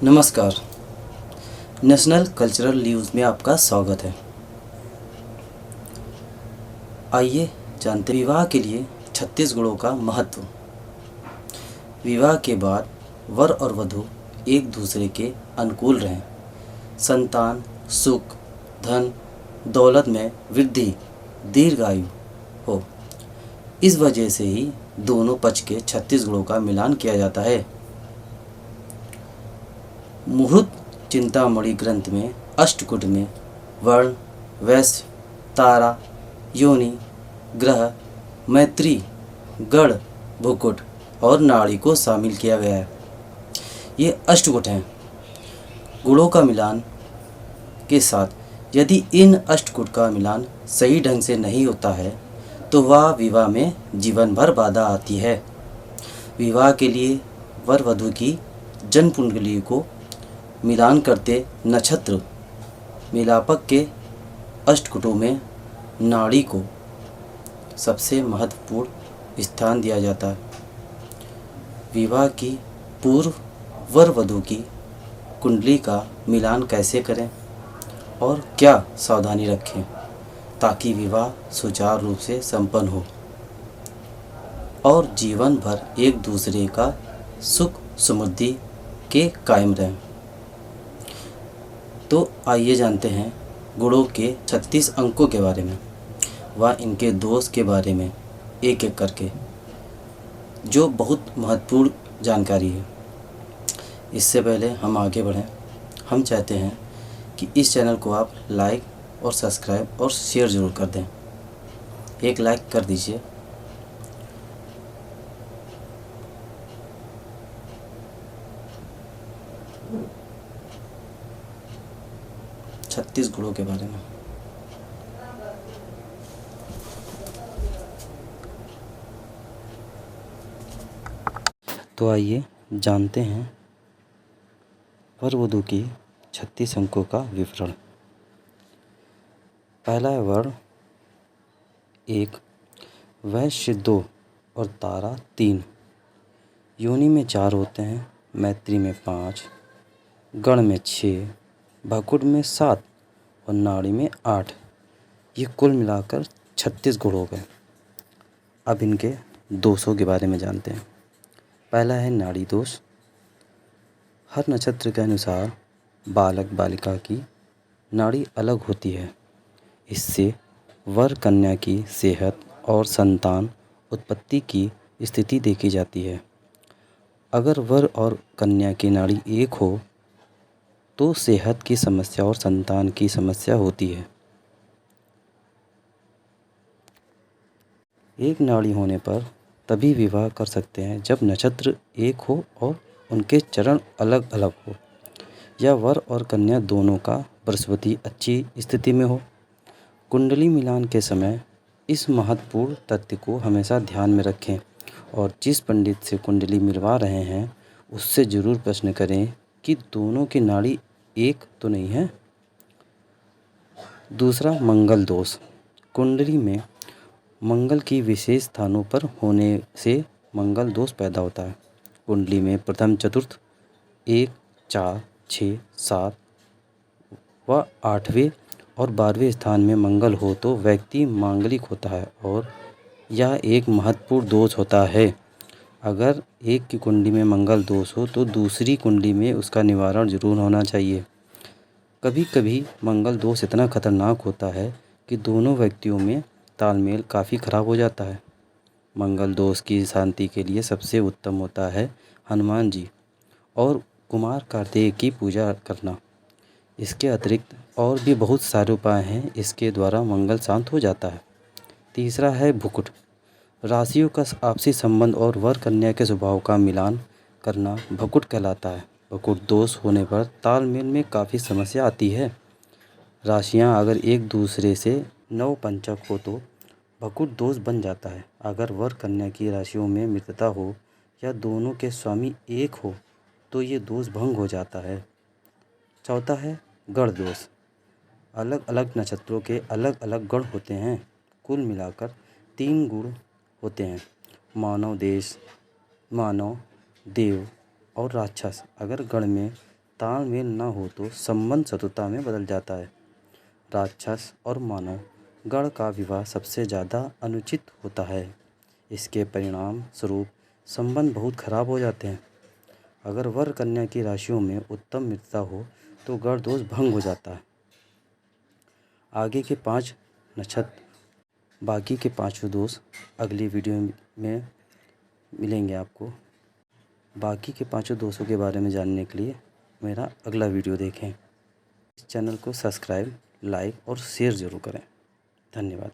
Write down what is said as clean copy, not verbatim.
नमस्कार। National cultural news में आपका स्वागत है। आइए जानते हैं विवाह के लिए 36 गुणों का महत्व। विवाह के बाद वर और वधू एक दूसरे के अनुकूल रहें, संतान, सुख, धन, दौलत में वृद्धि, दीर्घायु हो। इस वजह से ही दोनों पक्ष के 36 गुणों का मिलान किया जाता है। मुहूर्त चिंतामणि ग्रंथ में अष्टकूट में वर्ण, वैश्य, तारा, योनि, ग्रह, मैत्री, गण, भुकुट और नाड़ी को शामिल किया गया है। ये अष्टकूट हैं। गुणों का मिलान के साथ यदि इन अष्टकूट का मिलान सही ढंग से नहीं होता है तो वह विवाह में जीवन भर बाधा आती है। विवाह के लिए वर वधू की जन्म कुंडली को मिलान करते नक्षत्र मिलापक के अष्टकूटों में नाड़ी को सबसे महत्वपूर्ण स्थान दिया जाता है। विवाह की पूर्व वर वधू की कुंडली का मिलान कैसे करें और क्या सावधानी रखें ताकि विवाह सुचारू रूप से संपन्न हो और जीवन भर एक दूसरे का सुख समृद्धि के कायम रहें। तो आइए जानते हैं गुणों के 36 अंकों के बारे में व इनके दोष के बारे में एक एक करके, जो बहुत महत्वपूर्ण जानकारी है। इससे पहले हम आगे बढ़ें, हम चाहते हैं कि इस चैनल को आप लाइक और सब्सक्राइब और शेयर ज़रूर कर दें। एक लाइक कर दीजिए। छत्तीस गुणों के बारे में तो आइए जानते हैं वर वधू की 36 अंकों का विवरण। पहला है वर्ण 1, वैश्य 2 और तारा 3। योनि में 4 होते हैं, मैत्री में 5, गण में 6, भकुट में 7 और नाड़ी में 8। ये कुल मिलाकर 36 गुण हो गए। अब इनके दोषों के बारे में जानते हैं। पहला है नाड़ी दोष। हर नक्षत्र के अनुसार बालक बालिका की नाड़ी अलग होती है। इससे वर कन्या की सेहत और संतान उत्पत्ति की स्थिति देखी जाती है। अगर वर और कन्या की नाड़ी एक हो तो सेहत की समस्या और संतान की समस्या होती है। एक नाड़ी होने पर तभी विवाह कर सकते हैं जब नक्षत्र एक हो और उनके चरण अलग अलग हो, या वर और कन्या दोनों का बृहस्पति अच्छी स्थिति में हो। कुंडली मिलान के समय इस महत्वपूर्ण तथ्य को हमेशा ध्यान में रखें और जिस पंडित से कुंडली मिलवा रहे हैं उससे ज़रूर प्रश्न करें कि दोनों की नाड़ी एक तो नहीं है। दूसरा, मंगल दोष। कुंडली में मंगल की विशेष स्थानों पर होने से मंगल दोष पैदा होता है। कुंडली में प्रथम चतुर्थ 1, 4, 6, 7 व 8वें और 12वें स्थान में मंगल हो तो व्यक्ति मांगलिक होता है और यह एक महत्वपूर्ण दोष होता है। अगर एक की कुंडली में मंगल दोष हो तो दूसरी कुंडली में उसका निवारण जरूर होना चाहिए। कभी कभी मंगल दोष इतना खतरनाक होता है कि दोनों व्यक्तियों में तालमेल काफ़ी ख़राब हो जाता है। मंगल दोष की शांति के लिए सबसे उत्तम होता है हनुमान जी और कुमार कार्तिकेय की पूजा करना। इसके अतिरिक्त और भी बहुत सारे उपाय हैं, इसके द्वारा मंगल शांत हो जाता है। तीसरा है भुकुट। राशियों का आपसी संबंध और वर कन्या के स्वभाव का मिलान करना भकुट कहलाता है। भकुट दोष होने पर तालमेल में काफ़ी समस्या आती है। राशियां अगर एक दूसरे से नवपंचक हो तो भकुट दोष बन जाता है। अगर वर कन्या की राशियों में मित्रता हो या दोनों के स्वामी एक हो तो ये दोष भंग हो जाता है। चौथा है गण दोष। अलग अलग नक्षत्रों के अलग अलग गण होते हैं। कुल मिलाकर 3 गुण होते हैं, मानव, देश, मानव, देव और राक्षस। अगर गण में तालमेल न हो तो संबंध शत्रुता में बदल जाता है। राक्षस और मानव गण का विवाह सबसे ज़्यादा अनुचित होता है। इसके परिणाम स्वरूप संबंध बहुत खराब हो जाते हैं। अगर वर कन्या की राशियों में उत्तम मित्रता हो तो गण दोष भंग हो जाता है। आगे के 5 नक्षत्र बाकी के 5 दोष अगली वीडियो में मिलेंगे आपको। बाकी के 5 दोषों के बारे में जानने के लिए मेरा अगला वीडियो देखें। इस चैनल को सब्सक्राइब, लाइक और शेयर ज़रूर करें। धन्यवाद।